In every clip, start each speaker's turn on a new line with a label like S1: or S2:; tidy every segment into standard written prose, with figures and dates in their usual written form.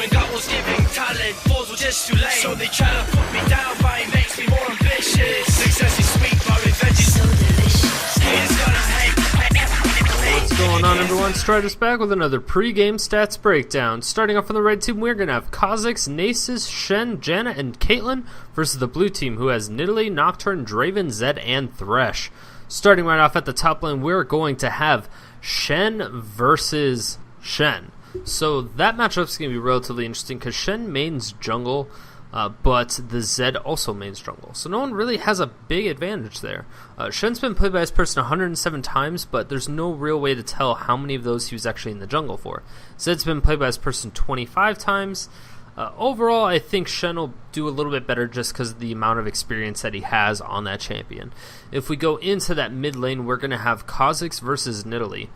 S1: when God was giving talent, balls were just too late. So they try to put me down, but it makes me more ambitious. Success is sweet, but revenge is so delicious. Haters gonna hate.
S2: What's going on, everyone? Strider's back with another pre-game stats breakdown. Starting off on the red team, we're going to have Kha'zix, Nasus, Shen, Janna, and Caitlyn versus the blue team, who has Nidalee, Nocturne, Draven, Zed, and Thresh. Starting right off at the top lane, we're going to have Shen versus Shen. So that matchup's going to be relatively interesting because Shen mains jungle, but the Zed also mains jungle. So no one really has a big advantage there. Shen's been played by this person 107 times, but there's no real way to tell how many of those he was actually in the jungle for. Zed's been played by this person 25 times. Overall, I think Shen will do a little bit better just because of the amount of experience that he has on that champion. If we go into that mid lane, we're going to have Kha'zix versus Nidalee.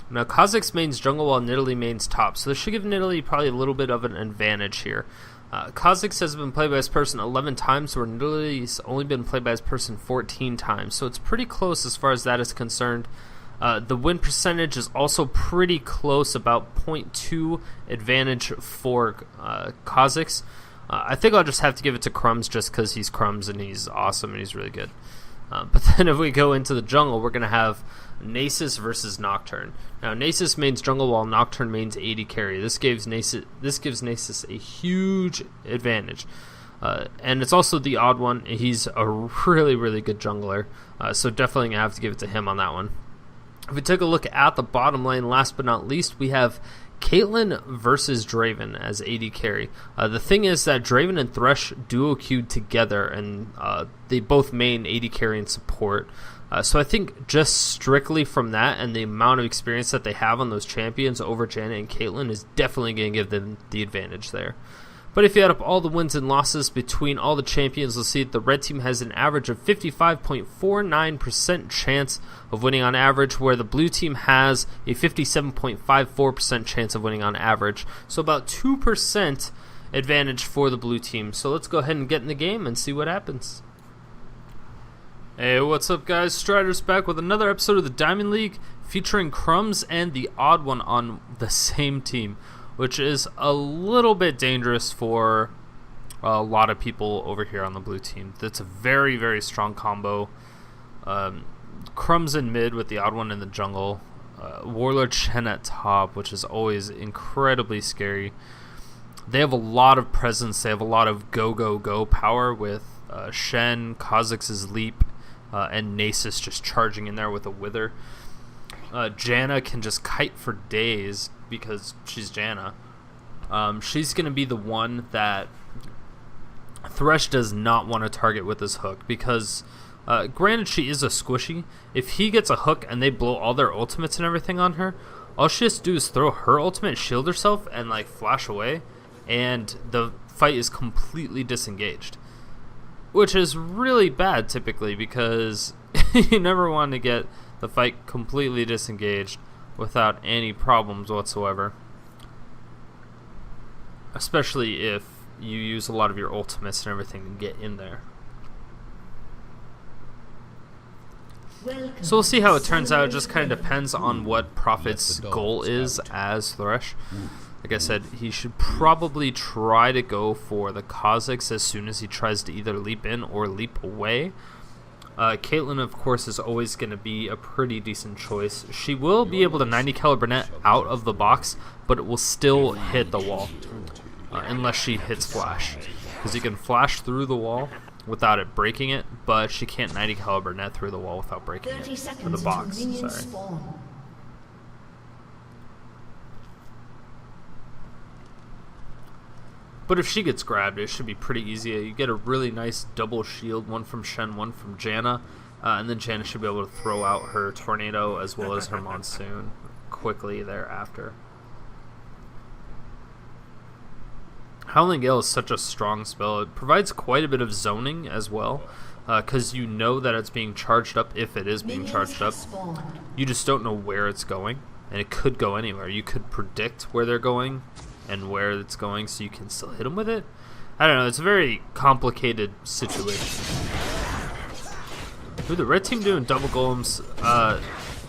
S2: Now, Kha'zix mains jungle while Nidalee mains top, so this should give Nidalee probably a little bit of an advantage here. Kha'zix has been played by this person 11 times, where Nidalee's only been played by this person 14 times, so it's pretty close as far as that is concerned. The win percentage is also pretty close, about 0.2 advantage for Kha'zix. I think I'll just have to give it to Crumbz just because he's Crumbz and he's awesome and he's really good. But then if we go into the jungle, we're going to have Nasus versus Nocturne. Now, Nasus mains jungle while Nocturne mains AD carry. This gives Nasus a huge advantage. And it's also the odd one. He's a really, really good jungler. So definitely going to have to give it to him on that one. If we take a look at the bottom lane, last but not least, we have Caitlyn versus Draven as AD carry. The thing is that Draven and Thresh duo queued together, and they both main AD carry and support. So I think just strictly from that and the amount of experience that they have on those champions over Janna and Caitlyn is definitely going to give them the advantage there. But if you add up all the wins and losses between all the champions, you'll see that the red team has an average of 55.49% chance of winning on average, where the blue team has a 57.54% chance of winning on average. So about 2% advantage for the blue team. So let's go ahead and get in the game and see what happens. Hey, what's up, guys? Strider's back with another episode of the Diamond League featuring Crumbz and the Odd One on the same team, which is a little bit dangerous for a lot of people over here on the blue team. That's a very, very strong combo. Crumbz in mid with the Odd One in the jungle. Warlord Shen at top, which is always incredibly scary. They have a lot of presence. They have a lot of go power with Shen, Kha'zix's leap, and Nasus just charging in there with a wither. Janna can just kite for days because she's Janna. She's going to be the one that Thresh does not want to target with his hook because, granted, she is a squishy. If he gets a hook and they blow all their ultimates and everything on her, all she has to do is throw her ultimate, shield herself, and like flash away, and the fight is completely disengaged. Which is really bad typically because you never want to get the fight completely disengaged without any problems whatsoever. Especially if you use a lot of your ultimates and everything to get in there. So we'll see how it turns out. It just kind of depends on what Prophet's goal is as Thresh. Like I said, he should probably try to go for the Kha'zix as soon as he tries to either leap in or leap away. Caitlyn, of course, is always going to be a pretty decent choice. She will be able to 90 caliber net out of the box, but it will still hit the wall unless she hits flash, because you can flash through the wall without it breaking it, but she can't 90 caliber net through the wall without breaking it, or the box. Sorry. But if she gets grabbed, it should be pretty easy. You get a really nice double shield, one from Shen, one from Janna, and then Janna should be able to throw out her tornado as well as her monsoon quickly thereafter. Howling Gale is such a strong spell. It provides quite a bit of zoning as well, because you know that it's being charged up if it is being charged up. You just don't know where it's going, and it could go anywhere. You could predict where they're going and where it's going, so you can still hit them with it. I don't know, it's a very complicated situation. Ooh, the red team doing double golems.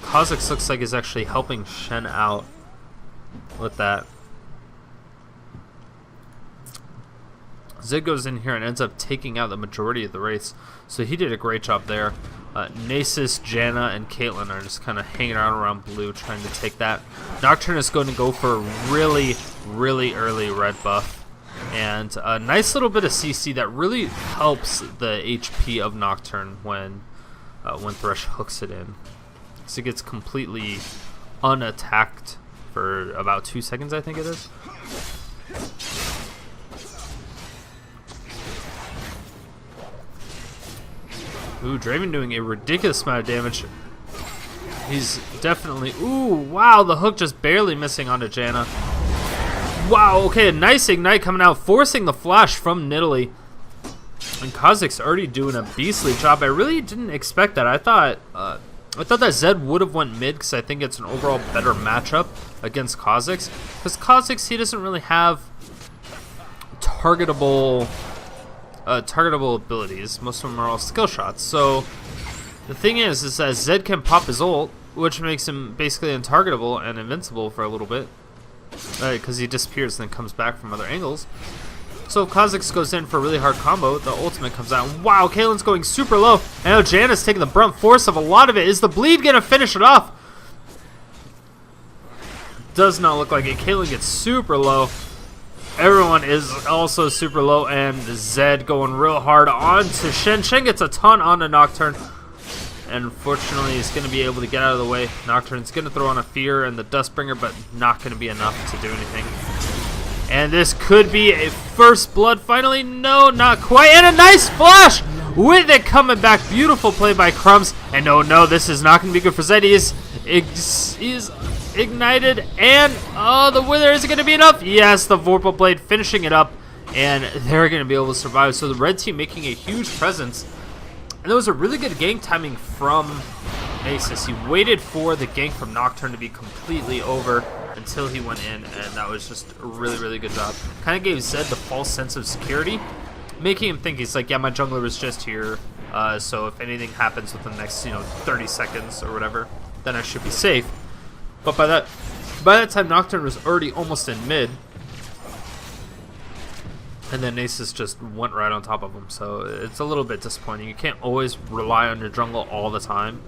S2: Kha'zix looks like he's actually helping Shen out with that. Zed goes in here and ends up taking out the majority of the Wraiths, so he did a great job there. Nasus, Janna, and Caitlyn are just kind of hanging out around blue trying to take that. Nocturne is going to go for a really, really early red buff. And a nice little bit of CC that really helps the HP of Nocturne when Thresh hooks it in. So it gets completely unattacked for about 2 seconds, I think it is. Ooh, Draven doing a ridiculous amount of damage. He's definitely... Ooh, wow, the hook just barely missing onto Janna. Wow, okay, a nice ignite coming out, forcing the flash from Nidalee. And Kha'zix already doing a beastly job. I really didn't expect that. I thought that Zed would have went mid because I think it's an overall better matchup against Kha'zix. Because Kha'zix, he doesn't really have targetable abilities. Most of them are all skill shots. So the thing is that Zed can pop his ult, which makes him basically untargetable and invincible for a little bit. Because he disappears and then comes back from other angles. So if Kha'zix goes in for a really hard combo, the ultimate comes out. And wow, Caitlyn's going super low. I know Janna's taking the brunt force of a lot of it. Is the bleed going to finish it off? Does not look like it. Caitlyn gets super low. Everyone is also super low. And Zed going real hard onto Shen. Shen gets a ton onto Nocturne. And fortunately, he's going to be able to get out of the way. Nocturne's going to throw on a Fear and the Dustbringer, but not going to be enough to do anything. And this could be a first blood finally. No, not quite. And a nice flash with it coming back. Beautiful play by Crumbz. And no, this is not going to be good for Zed. He is ignited. And, oh, the Wither, is it going to be enough? Yes, the Vorpal Blade finishing it up. And they're going to be able to survive. So the red team making a huge presence. And there was a really good gank timing from Nasus. He waited for the gank from Nocturne to be completely over until he went in, and that was just a really, really good job. Kind of gave Zed the false sense of security, making him think he's like, yeah, my jungler was just here, so if anything happens within the next, 30 seconds or whatever, then I should be safe. But by that time, Nocturne was already almost in mid. And then Nasus just went right on top of him, so it's a little bit disappointing. You can't always rely on your jungle all the time.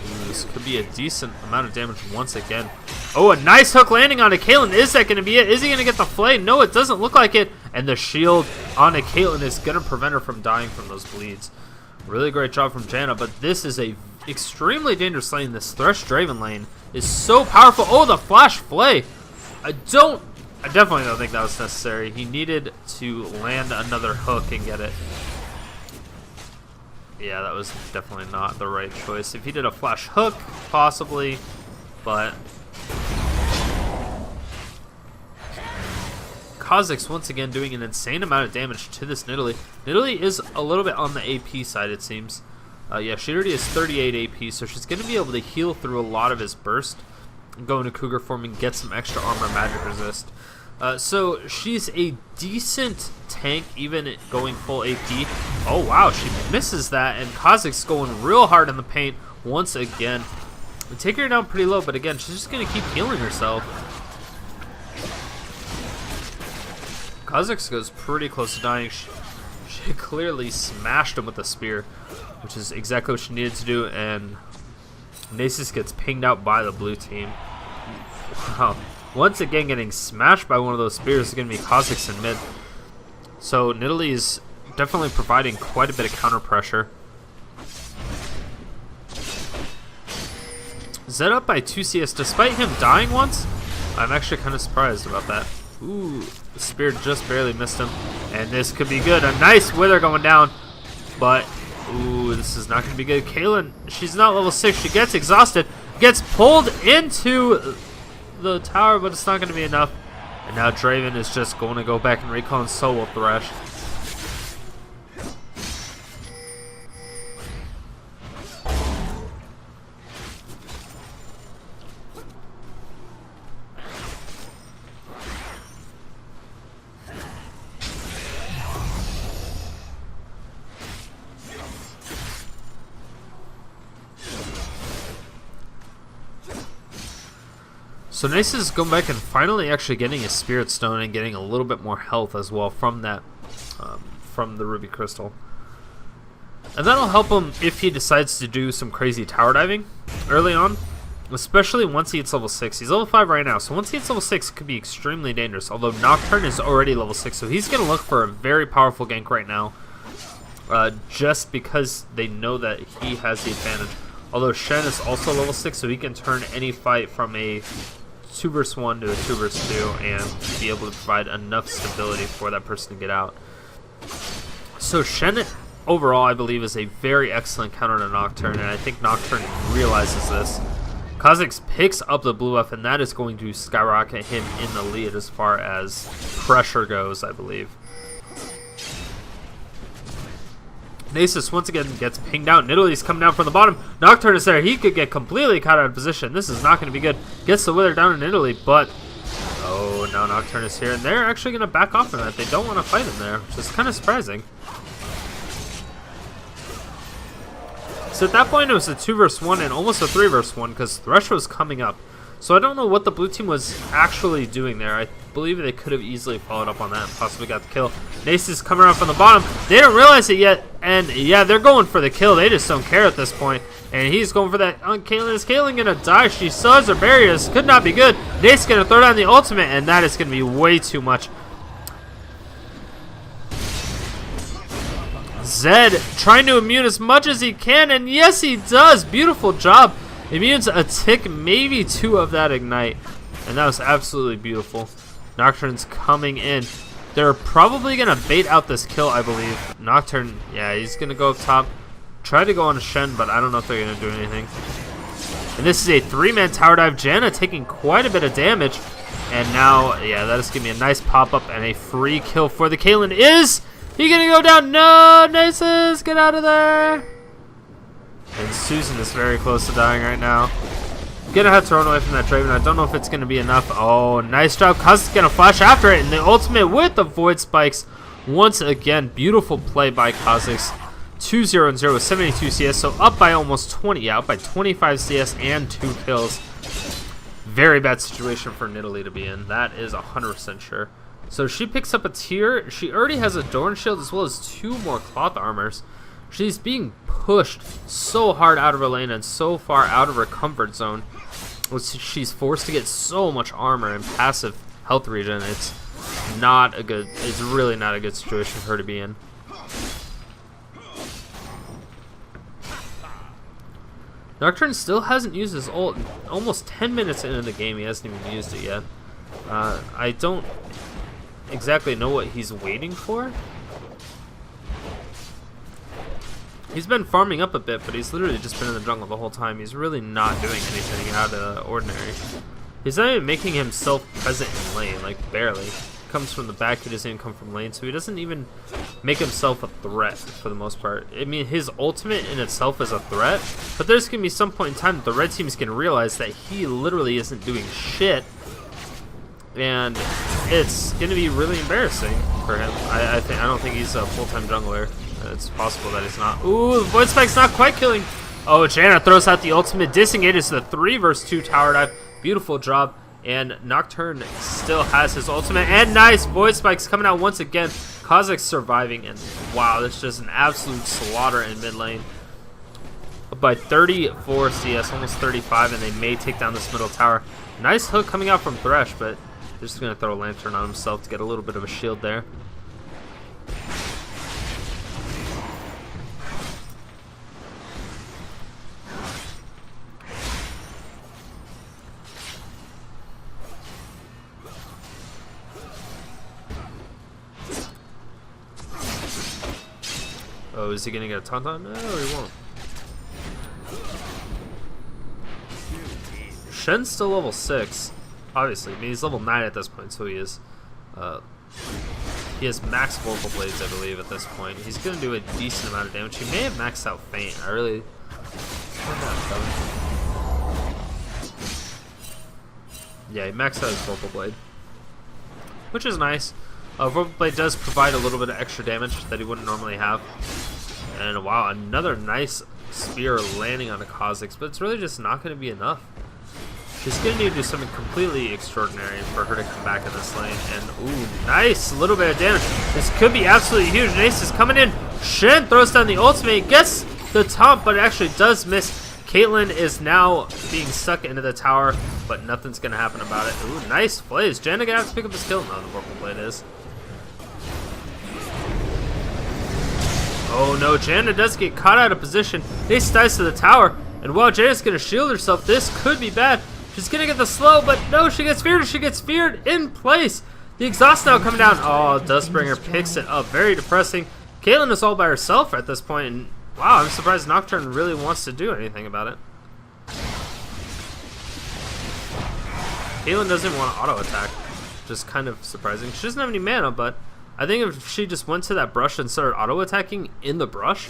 S2: Ooh, this could be a decent amount of damage once again. Oh, a nice hook landing onto Caitlyn. Is that going to be it? Is he going to get the flay? No, it doesn't look like it. And the shield onto Caitlyn is going to prevent her from dying from those bleeds. Really great job from Janna, but this is a extremely dangerous lane. This Thresh Draven lane is so powerful. Oh, the flash flay. I definitely don't think that was necessary. He needed to land another hook and get it. Yeah, that was definitely not the right choice. If he did a flash hook, possibly, but Kha'zix once again doing an insane amount of damage to this Nidalee. Nidalee is a little bit on the AP side, it seems. Yeah, she already has 38 AP, so she's going to be able to heal through a lot of his burst. Go into Cougar form and get some extra armor magic resist. So she's a decent tank, even going full AP. Oh wow, she misses that, and Kha'zix going real hard in the paint once again. We take her down pretty low, but again, she's just going to keep healing herself. Kha'zix goes pretty close to dying. She clearly smashed him with a spear, which is exactly what she needed to do, and Nasus gets pinged out by the blue team. Wow. Once again, getting smashed by one of those spears is going to be Kha'zix in mid. So Nidalee is definitely providing quite a bit of counter pressure. Zed up by 2 CS despite him dying once. I'm actually kind of surprised about that. Ooh, the spear just barely missed him. And this could be good. A nice wither going down. But, ooh, this is not going to be good. Caitlyn, she's not level 6. She gets exhausted. Gets pulled into the tower, but it's not going to be enough. And now Draven is just going to go back and recall, and so will Thresh. So Nasus is going back and finally actually getting his Spirit Stone and getting a little bit more health as well from that, from the Ruby Crystal. And that'll help him if he decides to do some crazy tower diving early on, especially once he hits level 6. He's level 5 right now, so once he hits level 6, it could be extremely dangerous, although Nocturne is already level 6, so he's going to look for a very powerful gank right now, just because they know that he has the advantage. Although Shen is also level 6, so he can turn any fight from a 2 vs 1 to a 2 vs 2 and be able to provide enough stability for that person to get out. So Shen, overall, I believe, is a very excellent counter to Nocturne, and I think Nocturne realizes this. Kha'zix picks up the blue buff, and that is going to skyrocket him in the lead as far as pressure goes, I believe. Nasus once again gets pinged out. Nidalee's coming down from the bottom. Nocturne is there. He could get completely caught out of position. This is not going to be good. Gets the wither down in Nidalee, but oh, now Nocturne is here, and they're actually going to back off from that. They don't want to fight him there, which is kind of surprising. So at that point, it was a 2 vs 1 and almost a 3 vs 1 because Thresh was coming up. So I don't know what the blue team was actually doing there. I believe they could have easily followed up on that and possibly got the kill. Nasus is coming around from the bottom. They don't realize it yet, and yeah, they're going for the kill. They just don't care at this point. And he's going for that on Caitlyn. Is Caitlyn going to die? She still has her barriers. Could not be good. Nasus going to throw down the ultimate, and that is going to be way too much. Zed trying to immune as much as he can, and yes, he does. Beautiful job. Immunes a tick, maybe 2 of that ignite, and that was absolutely beautiful. Nocturne's coming in. They're probably going to bait out this kill, I believe. Nocturne, yeah, he's going to go up top. Try to go on a Shen, but I don't know if they're going to do anything. And this is a 3-man tower dive. Janna taking quite a bit of damage. And now, yeah, that is going to be a nice pop-up and a free kill for the Caitlyn. Is he going to go down? No, Nasus, get out of there. And Susan is very close to dying right now. Gonna have to run away from that Draven. I don't know if it's gonna be enough. Oh, nice job. Kha'zix is gonna flash after it, and the ultimate with the void spikes. Once again, beautiful play by Kha'zix. 2-0-0 with 72 CS, so up by almost 20. Yeah, up by 25 CS and 2 kills. Very bad situation for Nidalee to be in. That is 100% sure. So she picks up a tier. She already has a Dorn shield as well as 2 more cloth armors. She's being pushed so hard out of her lane and so far out of her comfort zone. She's forced to get so much armor and passive health regen. It's really not a good situation for her to be in. Nocturne still hasn't used his ult. Almost 10 minutes into the game, he hasn't even used it yet. I don't exactly know what he's waiting for. He's been farming up a bit, but he's literally just been in the jungle the whole time. He's really not doing anything out of the ordinary. He's not even making himself present in lane, like barely. He comes from the back, he doesn't even come from lane, so he doesn't even make himself a threat for the most part. I mean, his ultimate in itself is a threat, but there's going to be some point in time that the red team is going to realize that he literally isn't doing shit, and it's going to be really embarrassing for him. I don't think he's a full-time jungler. It's possible that he's not. Ooh, the Void Spike's not quite killing. Oh, Janna throws out the ultimate, disengages the 3 vs 2 tower dive. Beautiful job. And Nocturne still has his ultimate. And nice, Void Spike's coming out once again. Kha'zix surviving. And wow, this is just an absolute slaughter in mid lane. By 34 CS, almost 35, and they may take down this middle tower. Nice hook coming out from Thresh, but they're just going to throw a lantern on himself to get a little bit of a shield there. Oh, is he going to get a tauntaun? No, he won't. Shen's still level 6, obviously. I mean, he's level 9 at this point, so he is. He has max Vocal Blades, I believe, at this point. He's going to do a decent amount of damage. He may have maxed out Feint. I really... Yeah, he maxed out his Vocal Blade, which is nice. Vocal Blade does provide a little bit of extra damage that he wouldn't normally have. And wow, another nice spear landing on a Kha'zix, but it's really just not going to be enough. She's going to need to do something completely extraordinary for her to come back in this lane. And, ooh, nice. A little bit of damage. This could be absolutely huge. Nasus is coming in. Shen throws down the ultimate. Gets the taunt, but it actually does miss. Caitlyn is now being stuck into the tower, but nothing's going to happen about it. Ooh, nice plays. Janna going to have to pick up his kill. No, the purple blade is. Oh, no. Janna does get caught out of position. Nasus dies to the tower. And while Janna's going to shield herself, this could be bad. She's going to get the slow, but no, she gets feared. She gets feared in place. The exhaust now coming down. Oh, Dustbringer picks it up. Very depressing. Caitlyn is all by herself at this point, and wow, I'm surprised Nocturne really wants to do anything about it. Caitlyn doesn't want to auto-attack, which is kind of surprising. She doesn't have any mana, but I think if she just went to that brush and started auto-attacking in the brush,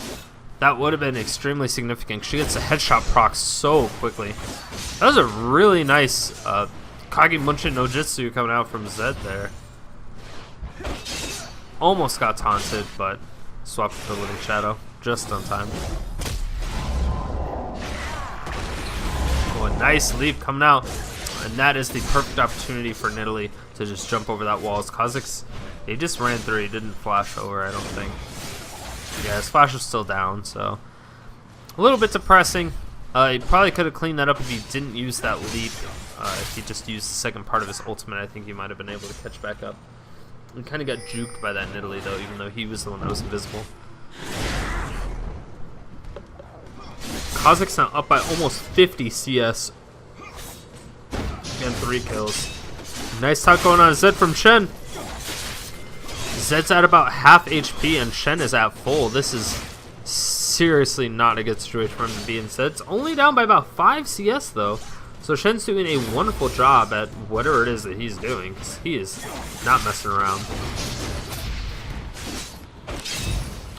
S2: that would have been extremely significant. She gets a headshot proc so quickly. That was a really nice Kage Munchin no Jutsu coming out from Zed there. Almost got taunted, but swapped for the Living Shadow just on time. Oh, a nice leap coming out. And that is the perfect opportunity for Nidalee to just jump over that wall. As Kha'Zix, he just ran through. He didn't flash over, I don't think. Yeah, his flash was still down, so a little bit depressing. He probably could have cleaned that up if he didn't use that leap. If he just used the second part of his ultimate, I think he might have been able to catch back up. He kind of got juked by that Nidalee, though, even though he was the one that was invisible. Kha'Zix now up by almost 50 CS. Again, 3 kills. Nice talk going on Zed from Shen. Zed's at about half HP and Shen is at full. This is seriously not a good situation for him to be in. Zed's only down by about 5 CS though. So Shen's doing a wonderful job at whatever it is that he's doing, because he is not messing around.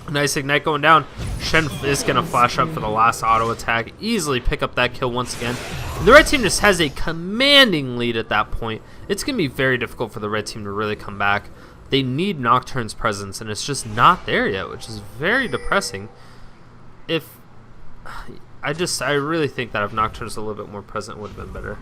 S2: Nice ignite going down. Shen is going to flash up for the last auto attack. Easily pick up that kill once again. And the red team just has a commanding lead at that point. It's going to be very difficult for the red team to really come back. They need Nocturne's presence, and it's just not there yet, which is very depressing. I really think that if Nocturne was a little bit more present, it would have been better.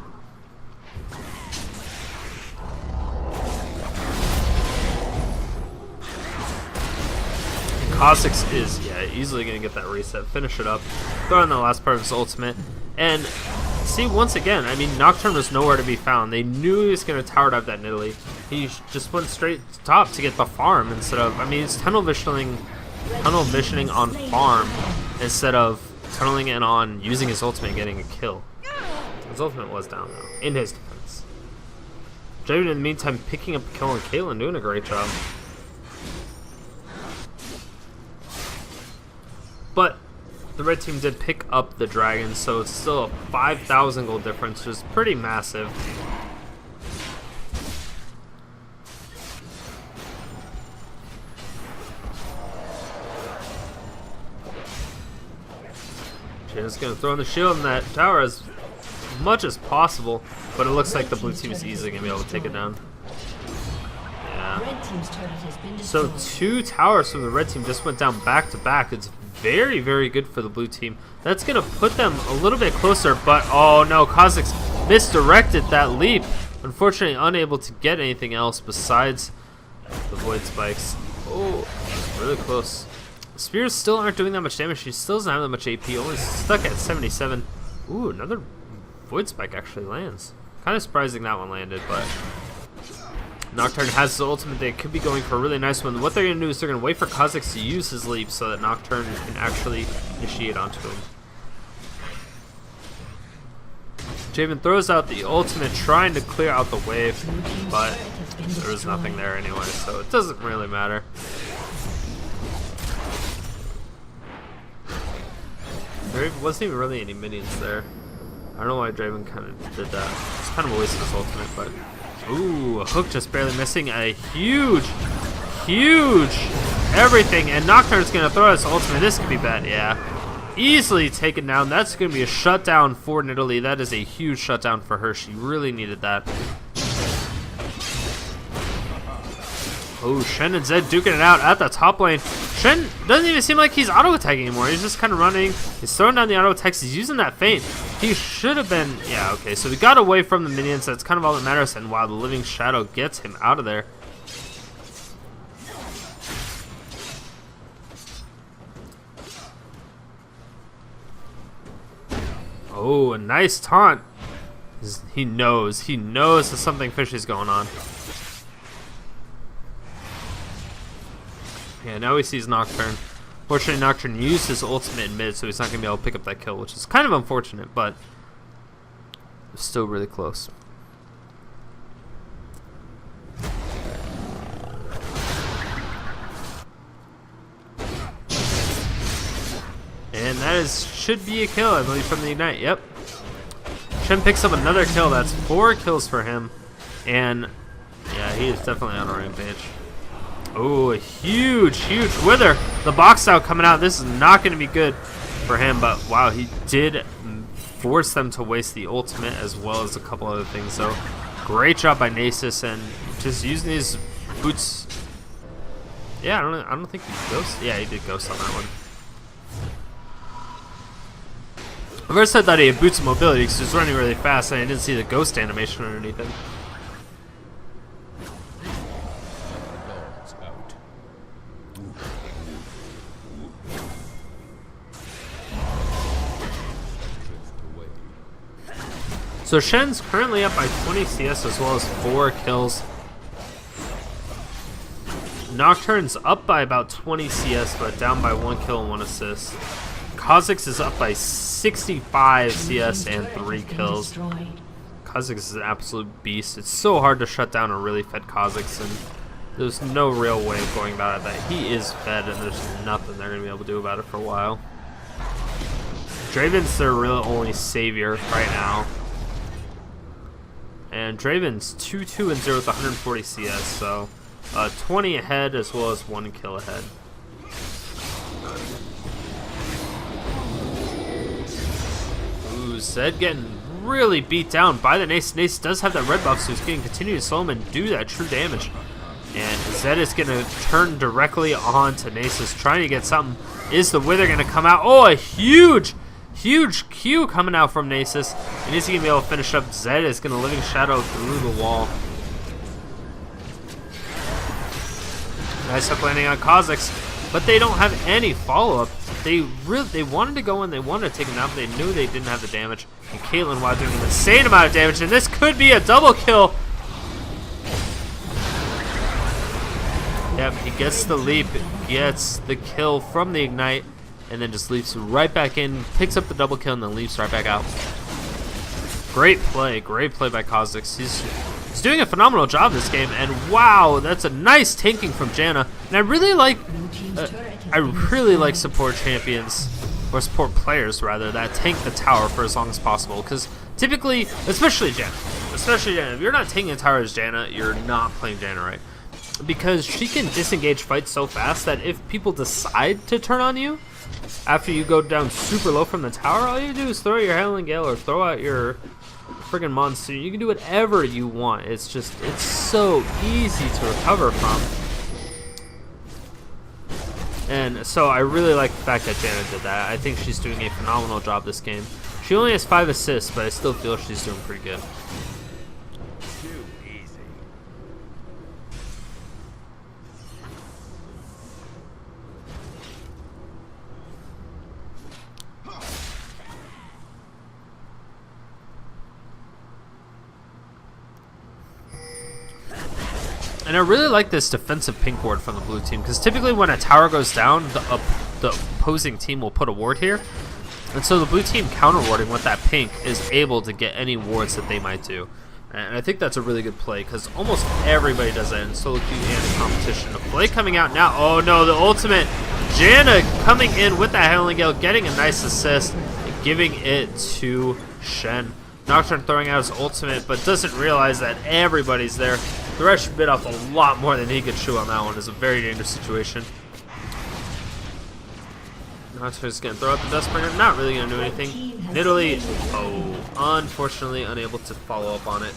S2: Kha'Zix is, easily going to get that reset, finish it up, throw on the last part of his ultimate, and see, once again, I mean, Nocturne was nowhere to be found. They knew he was going to tower dive that Nidalee. He just went straight to top to get the farm instead of, I mean, he's tunnel visioning on farm instead of tunneling in on using his ultimate and getting a kill. His ultimate was down, though, in his defense. Draven, in the meantime, picking up a kill on Caitlyn, doing a great job. But the red team did pick up the dragon, so it's still a 5,000 gold difference, which is pretty massive. Janna's going to throw in the shield in that tower as much as possible, but it looks like the blue team is easily going to be able to take it down. Yeah. So 2 towers from the red team just went down back to back. It's very, very good for the blue team. That's going to put them a little bit closer, but oh no, Kha'Zix misdirected that leap. Unfortunately, unable to get anything else besides the void spikes. Oh, really close. Spears still aren't doing that much damage. She still doesn't have that much AP, only stuck at 77. Ooh, another void spike actually lands. Kind of surprising that one landed, but Nocturne has his ultimate. They could be going for a really nice one. What they're going to do is they're going to wait for Kha'Zix to use his leap so that Nocturne can actually initiate onto him. Draven throws out the ultimate, trying to clear out the wave, but there was nothing there anyway, so it doesn't really matter. There wasn't even really any minions there. I don't know why Draven kind of did that. It's kind of a waste of his ultimate, but ooh, a hook just barely missing. A huge everything, and Nocturne's gonna throw his ultimate. This could be bad, yeah. Easily taken down. That's gonna be a shutdown for Nidalee. That is a huge shutdown for her. She really needed that. Oh, Shen and Zed duking it out at the top lane. Shen doesn't even seem like he's auto-attacking anymore. He's just kind of running. He's throwing down the auto-attacks. He's using that feint. He should have been... Yeah, okay. So he got away from the minions. That's kind of all that matters. And wow, the Living Shadow gets him out of there. Oh, a nice taunt. He knows that something fishy is going on. Yeah, now he sees Nocturne. Fortunately, Nocturne used his ultimate in mid, so he's not going to be able to pick up that kill, which is kind of unfortunate, but still really close. And that should be a kill, I believe, from the Ignite. Yep. Shen picks up another kill. That's 4 kills for him. And, yeah, he is definitely on a rampage. Oh, a huge wither. The box out coming out. This is not going to be good for him. But, wow, he did force them to waste the ultimate as well as a couple other things. So, great job by Nasus. And just using these boots. Yeah, I don't think he ghost. Yeah, he did ghost on that one. At first I thought he had boots of mobility because he was running really fast and I didn't see the ghost animation underneath him. So Shen's currently up by 20 CS as well as 4 kills. Nocturne's up by about 20 CS but down by 1 kill and 1 assist. Kha'zix is up by 65 CS and 3 kills. Kha'zix is an absolute beast. It's so hard to shut down a really fed Kha'zix, and there's no real way of going about it that he is fed, and there's nothing they're going to be able to do about it for a while. Draven's their real only savior right now. And Draven's 2-2-0 with 140 CS, so 20 ahead as well as 1 kill ahead. Zed getting really beat down by the Nasus. Nasus does have that red buff, so he's going to continue to slow him and do that true damage. And Zed is going to turn directly on to Nasus, trying to get something. Is the Wither going to come out? Oh, a huge Q coming out from Nasus. And is he going to be able to finish up? Zed is going to Living Shadow through the wall. Nice hook landing on Kha'zix, but they don't have any follow-up. They wanted to go in, they wanted to take him out, but they knew they didn't have the damage. And Caitlyn, while doing an insane amount of damage, and this could be a double kill. Yep, he gets the leap, gets the kill from the Ignite, and then just leaps right back in, picks up the double kill, and then leaps right back out. Great play by Kha'zix. He's doing a phenomenal job this game, and wow, that's a nice tanking from Janna. And I really like support champions, or support players rather, that tank the tower for as long as possible. Because typically, especially Janna, if you're not tanking the tower as Janna, you're not playing Janna right. Because she can disengage fights so fast that if people decide to turn on you after you go down super low from the tower, all you do is throw your Howling Gale or throw out your friggin' monster. You can do whatever you want. It's so easy to recover from. And so I really like the fact that Janna did that. I think she's doing a phenomenal job this game. She only has 5 assists, but I still feel she's doing pretty good.
S1: Too easy.
S2: And I really like this defensive pink ward from the blue team, because typically when a tower goes down, the opposing team will put a ward here. And so the blue team counter warding with that pink is able to get any wards that they might do. And I think that's a really good play, because almost everybody does that in solo queue and in competition. The play coming out now. Oh no, the ultimate. Janna coming in with that Howling Gale, getting a nice assist, and giving it to Shen. Nocturne throwing out his ultimate, but doesn't realize that everybody's there. Thresh bit off a lot more than he could chew on that one. It's a very dangerous situation. Nocturne's going to throw out the Dustbringer. Not really going to do anything. Nidalee, oh, unfortunately unable to follow up on it.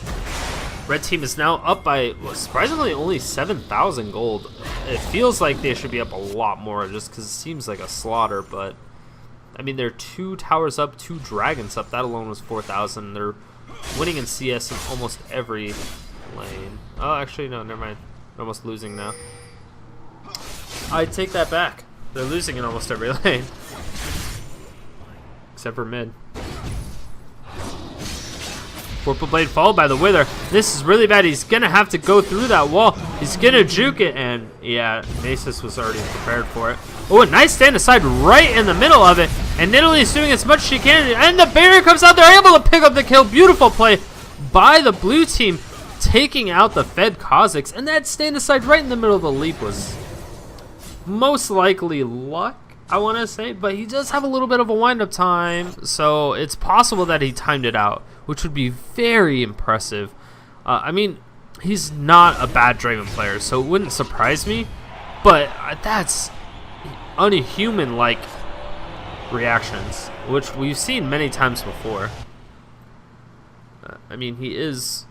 S2: Red team is now up by, well, surprisingly, only 7,000 gold. It feels like they should be up a lot more just because it seems like a slaughter, but I mean, they're 2 towers up, 2 dragons up. That alone was 4,000. They're winning in CS in almost every lane. Oh, actually, no, never mind. They're almost losing now. I take that back. They're losing in almost every lane. Except for mid. Purple Blade followed by the Wither. This is really bad. He's going to have to go through that wall. He's going to juke it. And yeah, Nasus was already prepared for it. Oh, a nice stand aside right in the middle of it. And Nidalee is doing as much as she can. And the barrier comes out. They're able to pick up the kill. Beautiful play by the blue team, taking out the fed Kha'zix. And that stand aside right in the middle of the leap was most likely luck, I want to say. But he does have a little bit of a wind-up time. So it's possible that he timed it out, which would be very impressive. I mean, he's not a bad Draven player, so it wouldn't surprise me. But that's unhuman-like reactions, which we've seen many times before. I mean, he is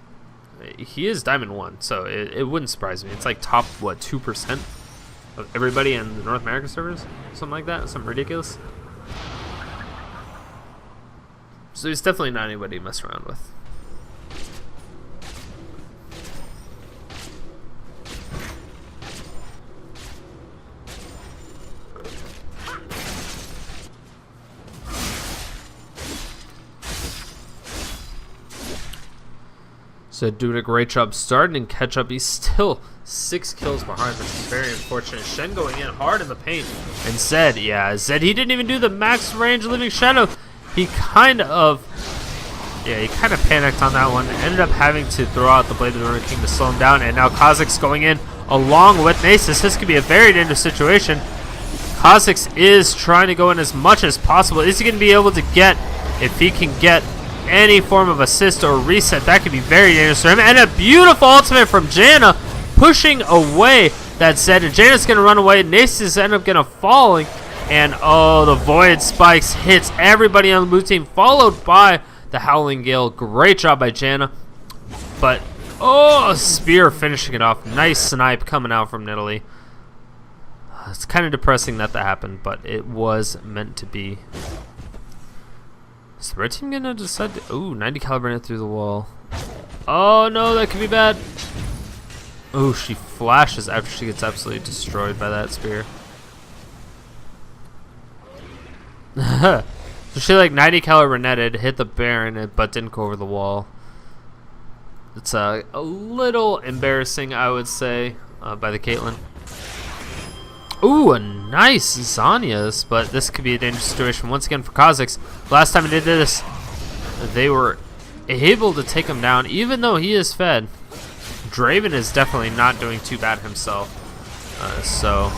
S2: Diamond 1, so it wouldn't surprise me. It's like top, what, 2% of everybody in the North American servers? Something like that, something ridiculous. So he's definitely not anybody to mess around with. So doing a great job starting and catch up. He's still 6 kills behind, which is very unfortunate. Shen going in hard in the paint. And Zed, yeah, Zed, he didn't even do the max range living shadow. He kind of panicked on that one. Ended up having to throw out the Blade of the Ruined King to slow him down. And now Kha'zix going in along with Nasus. This could be a very dangerous situation. Kha'zix is trying to go in as much as possible. Is he going to be able to get, if he can get any form of assist or reset, that could be very dangerous for him. And a beautiful ultimate from Janna, pushing away that Zed. And Janna's going to run away. Nasus end up going to falling. And oh, the Void Spikes hits everybody on the blue team, followed by the Howling Gale. Great job by Janna. But, oh, Spear finishing it off. Nice snipe coming out from Nidalee. It's kind of depressing that happened, but it was meant to be. Is the red team going to decide to... Ooh, 90 caliber in through the wall. Oh, no, that could be bad. Oh, she flashes after she gets absolutely destroyed by that spear. So she like 90 caliber netted, hit the Baron, but didn't go over the wall. It's a little embarrassing, I would say, by the Caitlyn. Ooh, a nice Zhonya's, but this could be a dangerous situation once again for Kha'zix. Last time they did this, they were able to take him down, even though he is fed. Draven is definitely not doing too bad himself, so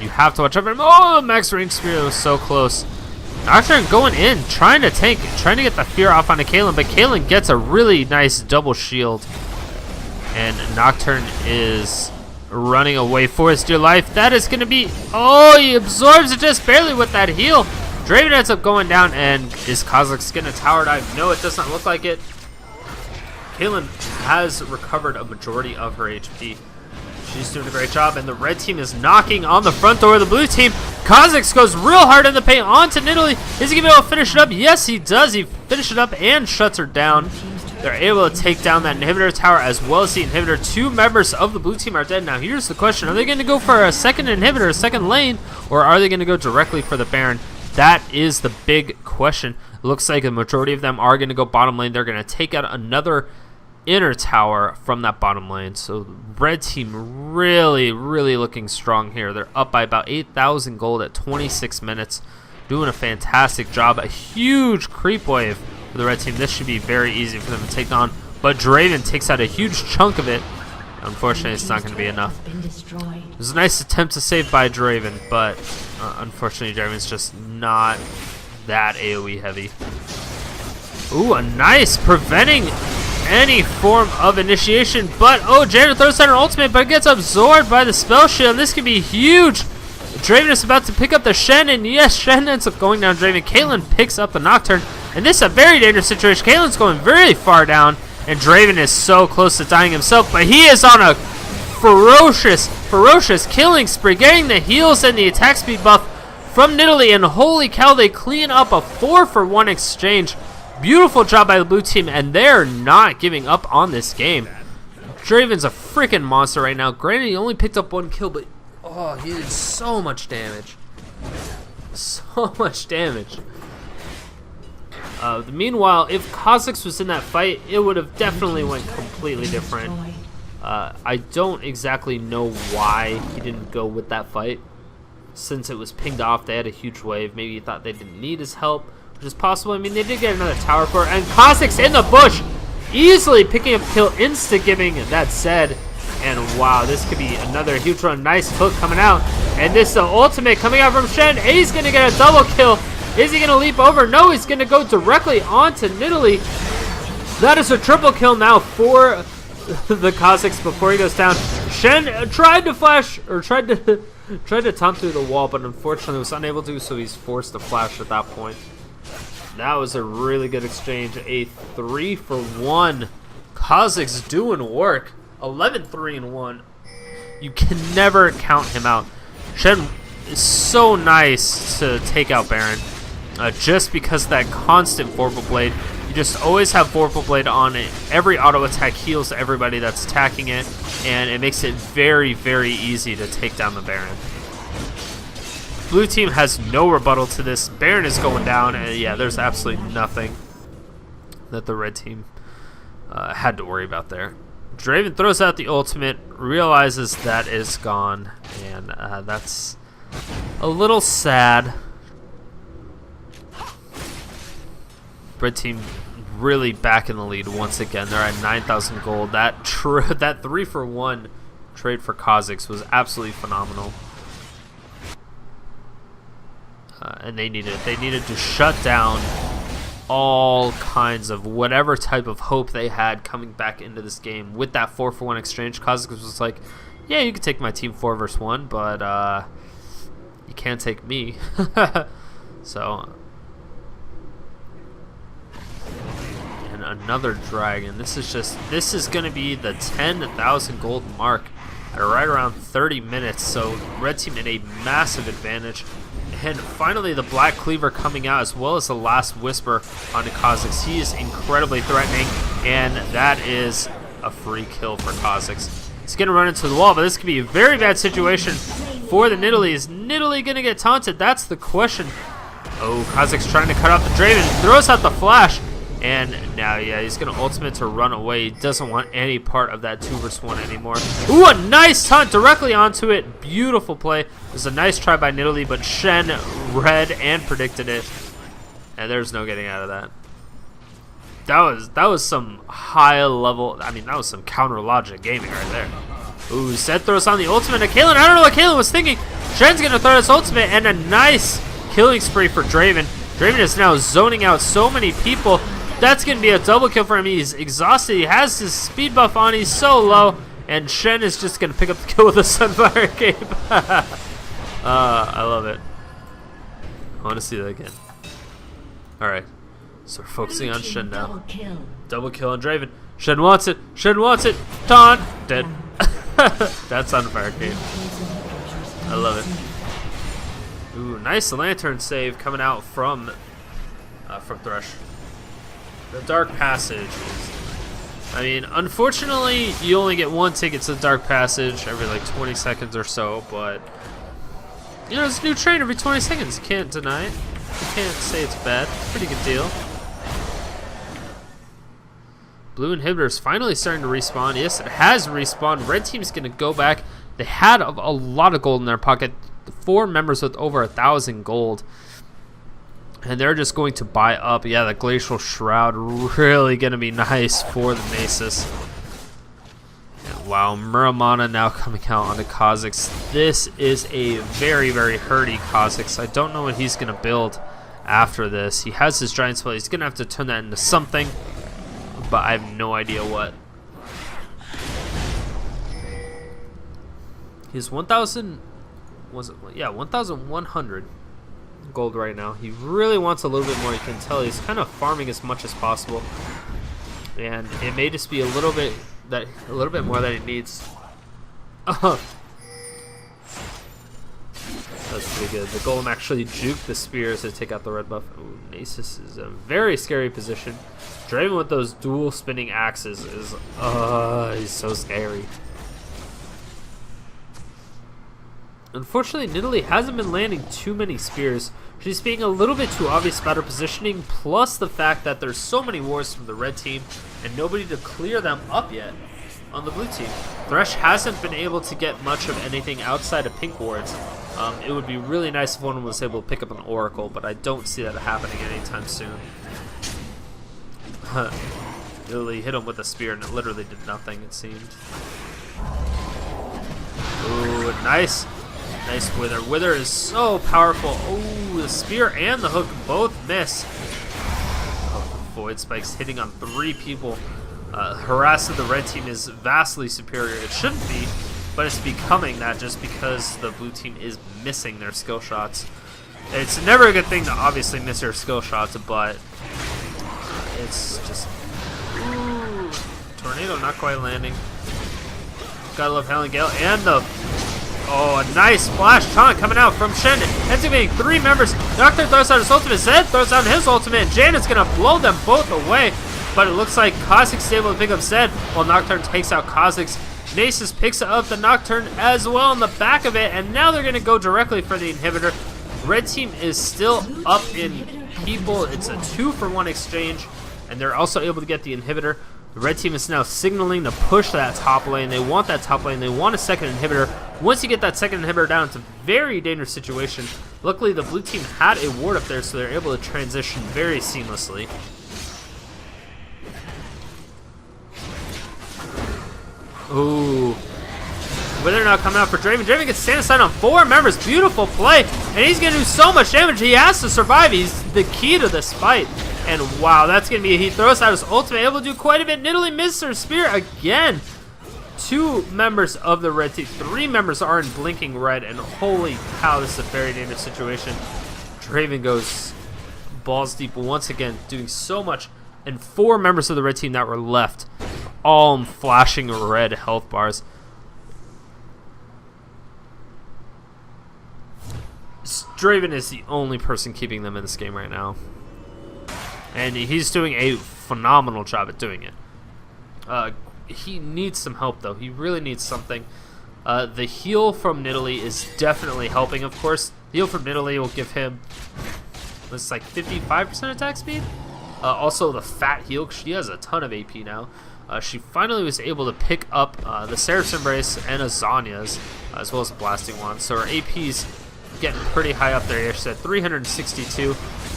S2: you have to watch out for him. Oh, max range spear was so close. Nocturne going in, trying to tank, trying to get the fear off onto Caitlyn, but Caitlyn gets a really nice double shield, and Nocturne is running away for his dear life. That is going to be... Oh, he absorbs it just barely with that heal. Draven ends up going down, and is Kha'zix getting a tower dive? No, it does not look like it. Caitlyn has recovered a majority of her HP. She's doing a great job, and the red team is knocking on the front door of the blue team. Kha'zix goes real hard in the paint onto Nidalee. Is he going to be able to finish it up? Yes, he does. He finishes it up and shuts her down. They're able to take down that inhibitor tower as well as the inhibitor. 2 members of the blue team are dead. Now, here's the question. Are they going to go for a second inhibitor, a second lane, or are they going to go directly for the Baron? That is the big question. It looks like a majority of them are going to go bottom lane. They're going to take out another inner tower from that bottom lane. So the red team really looking strong here. They're up by about 8,000 gold at 26 minutes, doing a fantastic job. A huge creep wave for the red team. This should be very easy for them to take on, but Draven takes out a huge chunk of it. Unfortunately, it's not going to be enough. It was a nice attempt to save by Draven, but unfortunately Draven's just not that AoE heavy. Ooh, a nice preventing any form of initiation, but oh, Janna throws down her ultimate, but it gets absorbed by the spell shield, and this could be huge. Draven is about to pick up the Shen, and yes, Shen ends up going down Draven. Caitlyn picks up the Nocturne, and this is a very dangerous situation. Caitlyn's going very far down, And Draven is so close to dying himself, but he is on a ferocious killing spree, getting the heals and the attack speed buff from Nidalee, and holy cow, they clean up a 4-for-1 exchange. Beautiful job by the blue team, and they're not giving up on this game. Draven's a freaking monster right now. Granted, he only picked up 1 kill, but oh, he did so much damage. So much damage. Meanwhile, if Kha'zix was in that fight, it would have definitely went completely different. I don't exactly know why he didn't go with that fight. Since it was pinged off, they had a huge wave. Maybe he thought they didn't need his help, which is possible. I mean, they did get another tower for it. And Kha'zix in the bush, easily picking up kill, insta-giving that said. And wow, this could be another huge run. Nice hook coming out. And this is the ultimate coming out from Shen. He's going to get a double kill. Is he going to leap over? No, he's going to go directly onto Nidalee. That is a triple kill now for the Kha'zix before he goes down. Shen tried to flash, or tried to taunt through the wall, but unfortunately was unable to, so he's forced to flash at that point. That was a really good exchange. A 3-for-1. Kha'zix doing work. 11-3-1. You can never count him out. Shen is so nice to take out Baron. Just because of that constant Vorpal Blade. You just always have Vorpal Blade on it. Every auto attack heals everybody that's attacking it, and it makes it very, very easy to take down the Baron. Blue team has no rebuttal to this. Baron is going down, and yeah, there's absolutely nothing that the red team had to worry about there. Draven throws out the ultimate, realizes that is gone, and that's a little sad. Red team really back in the lead once again. They're at 9,000 gold. That 3-for-1 trade for Kha'zix was absolutely phenomenal. And they needed to shut down all kinds of whatever type of hope they had coming back into this game. With that 4-for-1 exchange, Kha'zix was like, yeah, you can take my team 4 versus 1, but you can't take me. So, and another dragon. This is going to be the 10,000 gold mark at right around 30 minutes. So red team in a massive advantage. And finally, the Black Cleaver coming out, as well as the Last Whisper onto Kha'zix. He is incredibly threatening, and that is a free kill for Kha'zix. He's going to run into the wall, but this could be a very bad situation for the Nidalee. Is Nidalee going to get taunted? That's the question. Oh, Kha'zix trying to cut off the Draven. Throws out the flash, and now, yeah, he's going to ultimate to run away. He doesn't want any part of that 2 versus 1 anymore. Ooh, a nice taunt directly onto it. Beautiful play. It was a nice try by Nidalee, but Shen read and predicted it, and there's no getting out of that. That was some high level. I mean, that was some counter logic gaming right there. Ooh, Zed throws on the ultimate to Caitlyn. I don't know what Caitlyn was thinking. Shen's going to throw his ultimate, and a nice killing spree for Draven. Draven is now zoning out so many people. That's going to be a double kill for him. He's exhausted. He has his speed buff on. He's so low. And Shen is just going to pick up the kill with a Sunfire Cape. I love it. I want to see that again. Alright. So we're focusing on Shen now. Double kill on Draven. Shen wants it. Shen wants it. Taunt. Dead. That's Sunfire Cape. I love it. Ooh, nice lantern save coming out from Thresh. The Dark Passage. I mean, unfortunately, you only get 1 ticket to the Dark Passage every like 20 seconds or so, but you know, it's a new train every 20 seconds. You can't deny it. You can't say it's bad. It's a pretty good deal. Blue inhibitor is finally starting to respawn. Yes, it has respawned. Red team's going to go back. They had a lot of gold in their pocket. 4 members with over 1,000 gold. And they're just going to buy up. Yeah, the Glacial Shroud really going to be nice for the Nasus. And wow, Muramana now coming out onto Kha'zix. This is a very, very hurty Kha'zix. I don't know what he's going to build after this. He has his Giant Spell. He's going to have to turn that into something, but I have no idea what. His 1,000... was it? Yeah, 1,100 gold right now. He really wants a little bit more. You can tell he's kind of farming as much as possible. and it may just be a little bit more that he needs. That's pretty good. The golem actually juked the spears to take out the red buff. Ooh, Nasus is a very scary position. Draven with those dual spinning axes is he's so scary. Unfortunately, Nidalee hasn't been landing too many spears. She's being a little bit too obvious about her positioning, plus the fact that there's so many wards from the red team and nobody to clear them up yet on the blue team. Thresh hasn't been able to get much of anything outside of pink wards. It would be really nice if one was able to pick up an oracle, but I don't see that happening anytime soon. Nidalee hit him with a spear and it literally did nothing, it seemed. Ooh, nice. Nice Wither. Wither is so powerful. Oh, the spear and the hook both miss. Oh, the Void Spike's hitting on 3 people. Harass of the red team is vastly superior. It shouldn't be, but it's becoming that just because the blue team is missing their skill shots. It's never a good thing to obviously miss your skill shots, but it's just... Ooh, tornado not quite landing. Gotta love Howling Gale and the... Oh, a nice splash taunt coming out from Shen. Activating 3 members. Nocturne throws out his ultimate. Zed throws out his ultimate. And Janna's going to blow them both away. But it looks like Kha'zix is able to pick up Zed while Nocturne takes out Kha'zix. Nasus picks up the Nocturne as well on the back of it. And now they're going to go directly for the inhibitor. Red team is still up in people. It's a 2-for-1 exchange. And they're also able to get the inhibitor. The red team is now signaling to push that top lane. They want that top lane. They want a second inhibitor. Once you get that second inhibitor down, it's a very dangerous situation. Luckily, the blue team had a ward up there, so they're able to transition very seamlessly. Ooh. Wither now coming out for Draven. Draven gets stand aside on 4 members. Beautiful play. And he's going to do so much damage. He has to survive. He's the key to this fight. And wow, that's going to be, he throws out his ultimate, able to do quite a bit. Nidalee missed her spear again. 2 members of the red team, 3 members are in blinking red, and holy cow, this is a very dangerous situation. Draven goes balls deep once again, doing so much. And 4 members of the red team that were left, all flashing red health bars. Draven is the only person keeping them in this game right now. And he's doing a phenomenal job at doing it. He needs some help, though. He really needs something. The heal from Nidalee is definitely helping, of course. The heal from Nidalee will give him, it's like 55% attack speed. Also, the fat heal, she has a ton of AP now. She finally was able to pick up the Seraph's Embrace and Azania's, as well as Blasting Wand. So her AP's getting pretty high up there. She's at 362.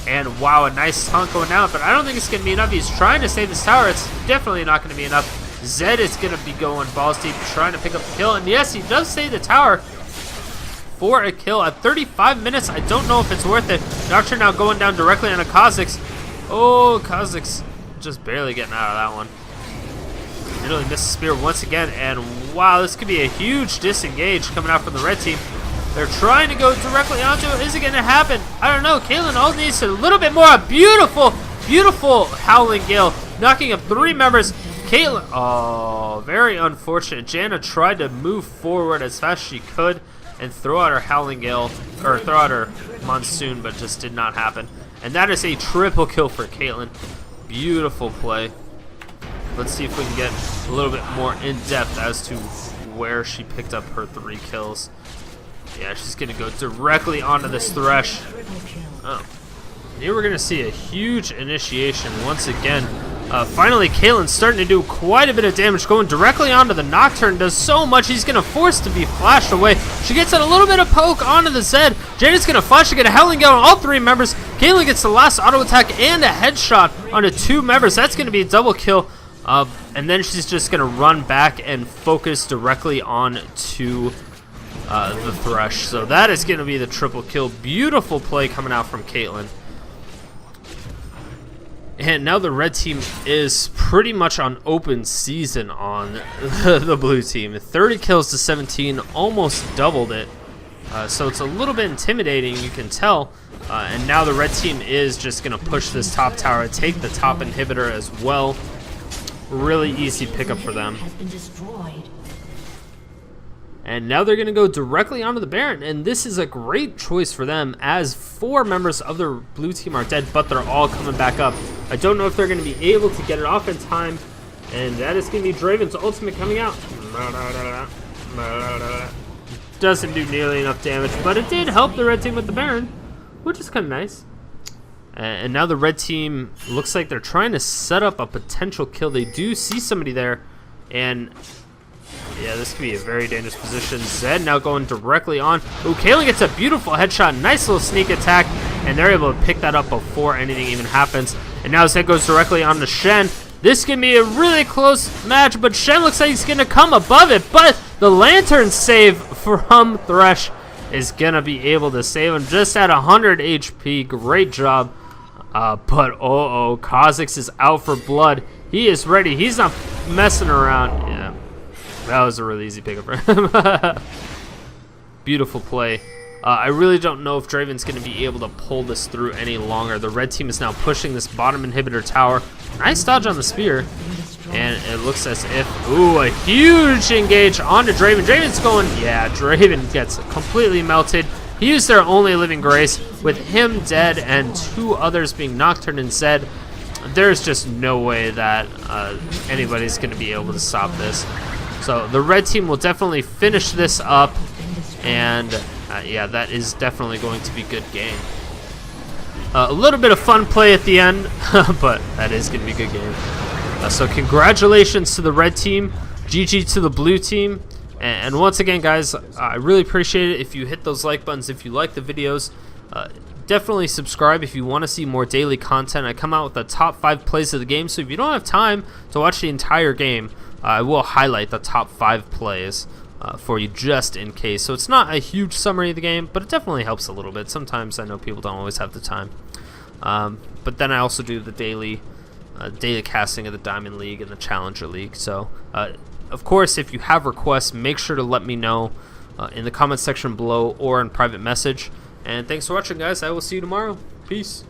S2: And wow, a nice taunt going out, but I don't think it's going to be enough. He's trying to save this tower. It's definitely not going to be enough. Zed is going to be going balls deep, trying to pick up the kill. And yes, he does save the tower for a kill at 35 minutes. I don't know if it's worth it. Nocturne now going down directly on a Kha'zix. Oh, Kha'zix just barely getting out of that one. Nidalee missed the spear once again. And wow, this could be a huge disengage coming out from the red team. They're trying to go directly onto it. Is it going to happen? I don't know. Caitlyn all needs a little bit more. A beautiful, beautiful Howling Gale, knocking up 3 members. Caitlyn, oh, very unfortunate. Janna tried to move forward as fast as she could and throw out her Howling Gale, or throw out her Monsoon, but just did not happen. And that is a triple kill for Caitlyn. Beautiful play. Let's see if we can get a little bit more in depth as to where she picked up her 3 kills. Yeah, she's going to go directly onto this Thresh. Oh. Here we're going to see a huge initiation once again. Finally, Caitlyn's starting to do quite a bit of damage, going directly onto the Nocturne. Does so much, he's going to force to be flashed away. She gets a little bit of poke onto the Zed. Janna's going to flash to get a Howling Gale on all 3 members. Caitlyn gets the last auto attack and a headshot onto 2 members. That's going to be a double kill. And then she's just going to run back and focus directly on to the Thresh. So that is going to be the triple kill. Beautiful play coming out from Caitlyn. And now the red team is pretty much on open season on the blue team. 30 kills to 17, almost doubled it. So it's a little bit intimidating, you can tell. And now the red team is just going to push this top tower, take the top inhibitor as well. really easy pickup for them.
S3: Has been destroyed.
S2: And now they're going to go directly onto the Baron, and this is a great choice for them as 4 members of their blue team are dead, but they're all coming back up. I don't know if they're going to be able to get it off in time, and that is going to be Draven's ultimate coming out. Doesn't do nearly enough damage, but it did help the red team with the Baron, which is kind of nice. And now the red team looks like they're trying to set up a potential kill. They do see somebody there, and yeah, this could be a very dangerous position. Zed now going directly on. Ooh, Caitlyn gets a beautiful headshot. Nice little sneak attack, and they're able to pick that up before anything even happens. And now Zed goes directly on to Shen. This can be a really close match, but Shen looks like he's going to come above it. But the Lantern save from Thresh is going to be able to save him just at 100 HP. Great job. But Kha'zix is out for blood. He is ready. He's not messing around. Yeah, that was a really easy pickup for him. Beautiful play. I really don't know if Draven's going to be able to pull this through any longer. The red team is now pushing this bottom inhibitor tower. Nice dodge on the spear. And it looks as if, ooh, a huge engage onto Draven. Draven's going, yeah, Draven gets completely melted. He used their only living grace. With him dead and 2 others being Nocturne and Zed, there's just no way that anybody's going to be able to stop this. So the red team will definitely finish this up, and yeah, that is definitely going to be a good game. A little bit of fun play at the end, but that is going to be a good game. So congratulations to the red team, GG to the blue team, and once again, guys, I really appreciate it if you hit those like buttons if you like the videos. Definitely subscribe if you want to see more daily content. I come out with the top 5 plays of the game, so if you don't have time to watch the entire game, I will highlight the top 5 plays for you just in case. So it's not a huge summary of the game, but it definitely helps a little bit. Sometimes I know people don't always have the time. But then I also do the daily casting of the Diamond League and the Challenger League. So of course, if you have requests, make sure to let me know in the comment section below or in private message. And thanks for watching, guys. I will see you tomorrow. Peace.